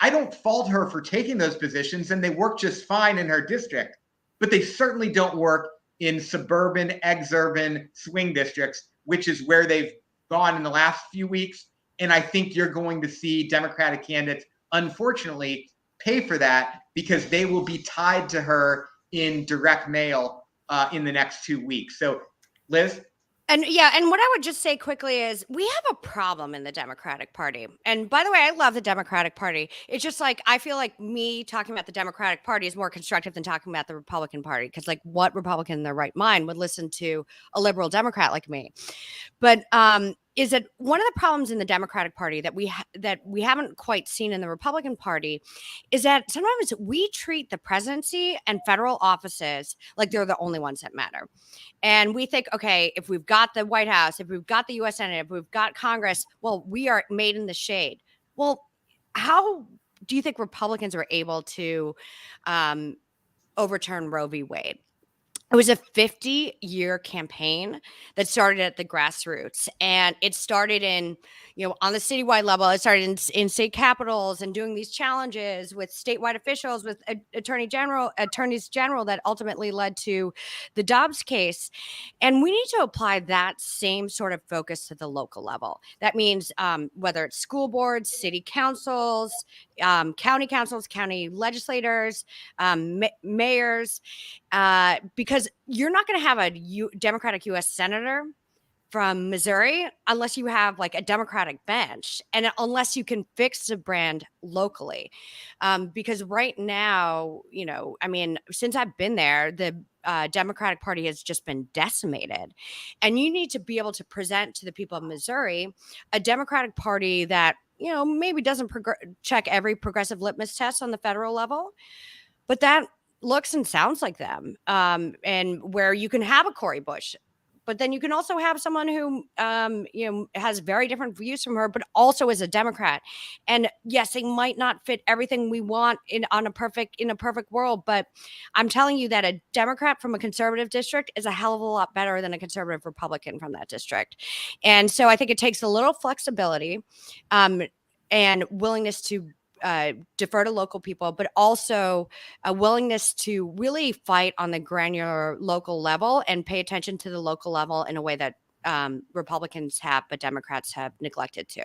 I don't fault her for taking those positions, and they work just fine in her district, but they certainly don't work in suburban, exurban swing districts, which is where they've gone in the last few weeks. And I think you're going to see Democratic candidates, unfortunately, pay for that because they will be tied to her in direct mail in the next 2 weeks. So, Liz? And what I would just say quickly is we have a problem in the Democratic Party. And by the way, I love the Democratic Party. It's just like, I feel like me talking about the Democratic Party is more constructive than talking about the Republican Party. Because like what Republican in their right mind would listen to a liberal Democrat like me? But is that one of the problems in the Democratic Party that we haven't quite seen in the Republican Party is that sometimes we treat the presidency and federal offices like they're the only ones that matter. And we think, okay, if we've got the White House, if we've got the US Senate, if we've got Congress, well, we are made in the shade. Well, how do you think Republicans were able to overturn Roe v. Wade? It was a 50-year campaign that started at the grassroots, and it started on the citywide level. It started in state capitals and doing these challenges with statewide officials, with attorneys general that ultimately led to the Dobbs case. And we need to apply that same sort of focus to the local level. That means whether it's school boards, city councils, county councils, county legislators, mayors, because you're not going to have a Democratic U.S. senator from Missouri unless you have like a Democratic bench and unless you can fix the brand locally. Because right now, since I've been there, the Democratic Party has just been decimated. And you need to be able to present to the people of Missouri a Democratic Party that, maybe doesn't check every progressive litmus test on the federal level, but that looks and sounds like them, and where you can have a Cori Bush, but then you can also have someone who, has very different views from her, but also is a Democrat. And yes, they might not fit everything we want in a perfect world, but I'm telling you that a Democrat from a conservative district is a hell of a lot better than a conservative Republican from that district. And so I think it takes a little flexibility, and willingness to defer to local people, but also a willingness to really fight on the granular local level and pay attention to the local level in a way that Republicans have, but Democrats have neglected to.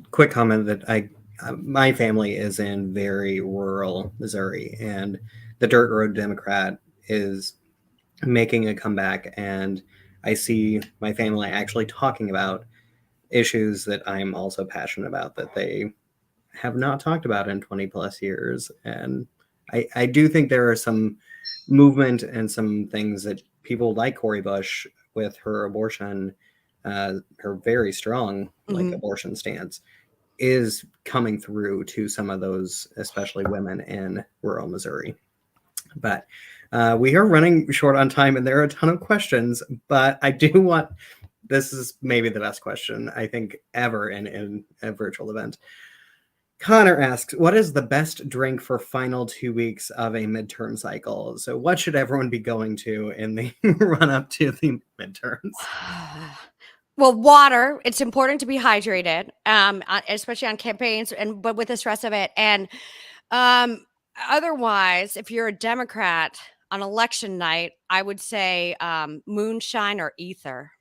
Quick comment that my family is in very rural Missouri, and the Dirt Road Democrat is making a comeback, and I see my family actually talking about issues that I'm also passionate about that they have not talked about in 20 plus years. And I do think there are some movement and some things that people like Cori Bush with her abortion, her very strong abortion stance, is coming through to some of those, especially women in rural Missouri. But we are running short on time and there are a ton of questions, but I do want, this is maybe the best question I think ever in a virtual event. Connor asks, what is the best drink for final 2 weeks of a midterm cycle? So what should everyone be going to in the run up to the midterms? Well, water. It's important to be hydrated, especially on campaigns, but with the stress of it. And otherwise, if you're a Democrat on election night, I would say moonshine or ether.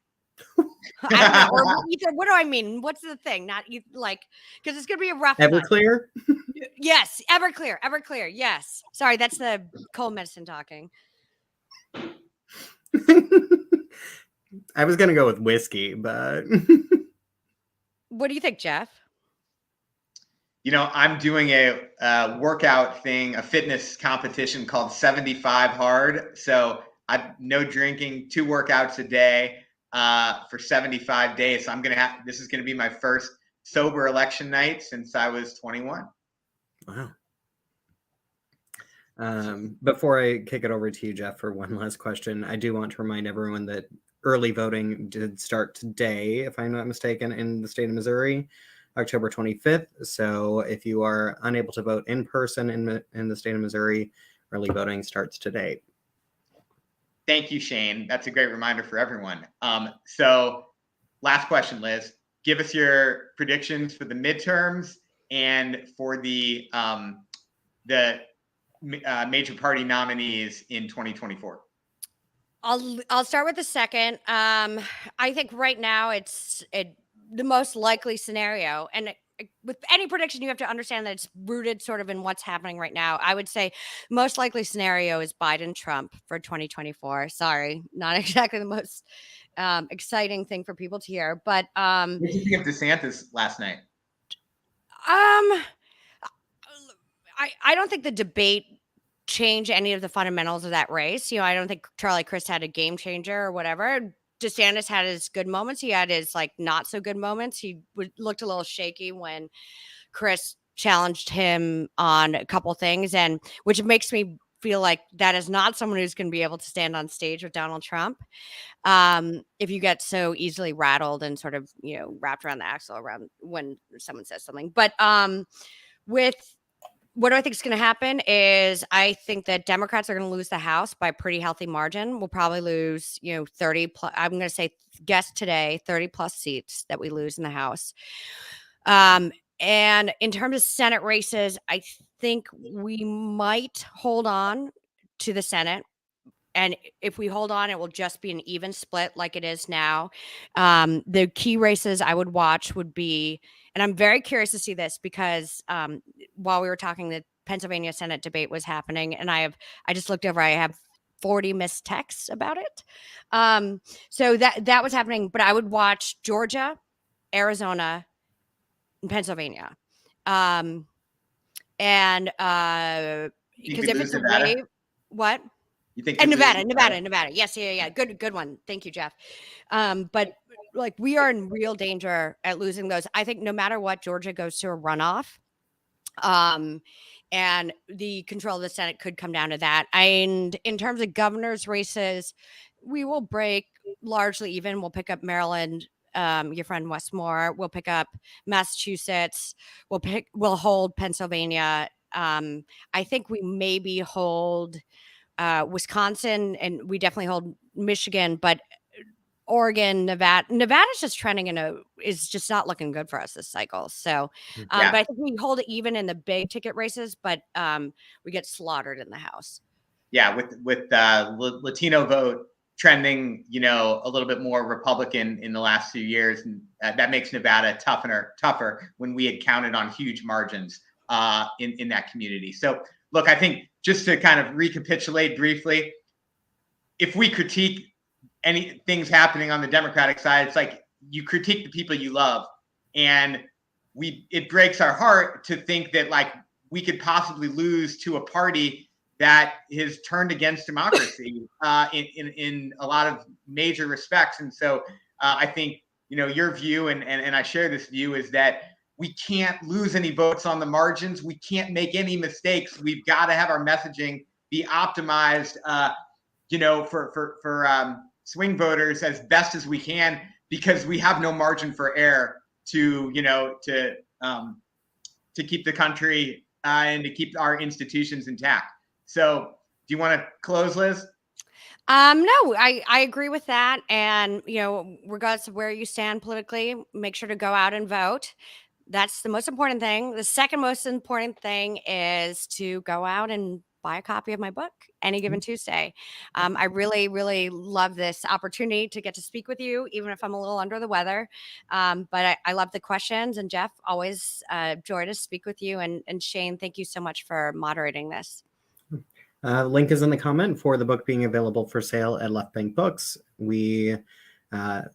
I don't know. Or ether. What do I mean? What's the thing? Not because it's gonna be a rough Everclear. Yes, Everclear. Everclear. Yes. Sorry, that's the cold medicine talking. I was gonna go with whiskey, but what do you think, Jeff? I'm doing a workout thing, a fitness competition called 75 Hard. So no drinking, 2 workouts a day for 75 days. So this is going to be my first sober election night since I was 21. Wow. Before I kick it over to you, Jeff, for one last question, I do want to remind everyone that early voting did start today, if I'm not mistaken, in the state of Missouri, October 25th. So if you are unable to vote in person in the state of Missouri, early voting starts today. Thank you, Shane. That's a great reminder for everyone. So last question, Liz. Give us your predictions for the midterms and for the major party nominees in 2024. I'll start with the second. I think right now it's the most likely scenario, and with any prediction, you have to understand that it's rooted sort of in what's happening right now. I would say most likely scenario is Biden-Trump for 2024. Sorry, not exactly the most exciting thing for people to hear, but what did you think of DeSantis last night? I don't think the debate changed any of the fundamentals of that race. I don't think Charlie Crist had a game changer or whatever. DeSantis had his good moments. He had his like not so good moments. He looked a little shaky when Chris challenged him on a couple things, and which makes me feel like that is not someone who's going to be able to stand on stage with Donald Trump. If you get so easily rattled and sort of, wrapped around the axle around when someone says something. But with what do I think is going to happen is I think that Democrats are going to lose the House by a pretty healthy margin. We'll probably lose, 30 plus, I'm going to say guess today, 30 plus seats that we lose in the House. And in terms of Senate races, I think we might hold on to the Senate. And if we hold on, it will just be an even split like it is now. The key races I would watch would be, and I'm very curious to see this because while we were talking, the Pennsylvania Senate debate was happening, and I just looked over. I have 40 missed texts about it. So that was happening, but I would watch Georgia, Arizona, and Pennsylvania, and because if it's a wave, what? You think? And Nevada. Yes, yeah. Good one. Thank you, Jeff. But like we are in real danger at losing those. I think no matter what, Georgia goes to a runoff. And the control of the Senate could come down to that. And in terms of governor's races, we will break largely even. We'll pick up Maryland, your friend Westmore. We'll pick up Massachusetts. We'll hold Pennsylvania. I think we maybe hold Wisconsin, and we definitely hold Michigan, but Oregon, Nevada's just trending is just not looking good for us this cycle. So, but I think we hold it even in the big ticket races, but we get slaughtered in the House. Yeah, with Latino vote trending, a little bit more Republican in the last few years, and that makes Nevada tougher when we had counted on huge margins in that community. So, look, I think just to kind of recapitulate briefly, if we critique any things happening on the Democratic side, it's like you critique the people you love, and it breaks our heart to think that like we could possibly lose to a party that has turned against democracy in a lot of major respects. And so I think your view, and I share this view, is that we can't lose any votes on the margins. We can't make any mistakes. We've got to have our messaging be optimized, for swing voters as best as we can, because we have no margin for error to keep the country and to keep our institutions intact. So, do you want to close, Liz? No, I agree with that. And, regardless of where you stand politically, make sure to go out and vote. That's the most important thing. The second most important thing is to go out and buy a copy of my book, Any Given Tuesday. I really, really love this opportunity to get to speak with you, even if I'm a little under the weather. But I love the questions. And Jeff, always joy to speak with you. And Shane, thank you so much for moderating this. Link is in the comment for the book being available for sale at Left Bank Books.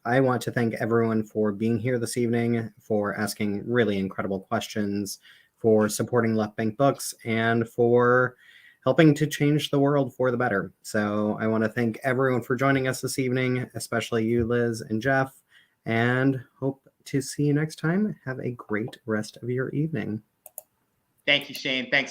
I want to thank everyone for being here this evening, for asking really incredible questions, for supporting Left Bank Books, and for helping to change the world for the better. So I want to thank everyone for joining us this evening, especially you, Liz and Jeff, and hope to see you next time. Have a great rest of your evening. Thank you, Shane. Thanks,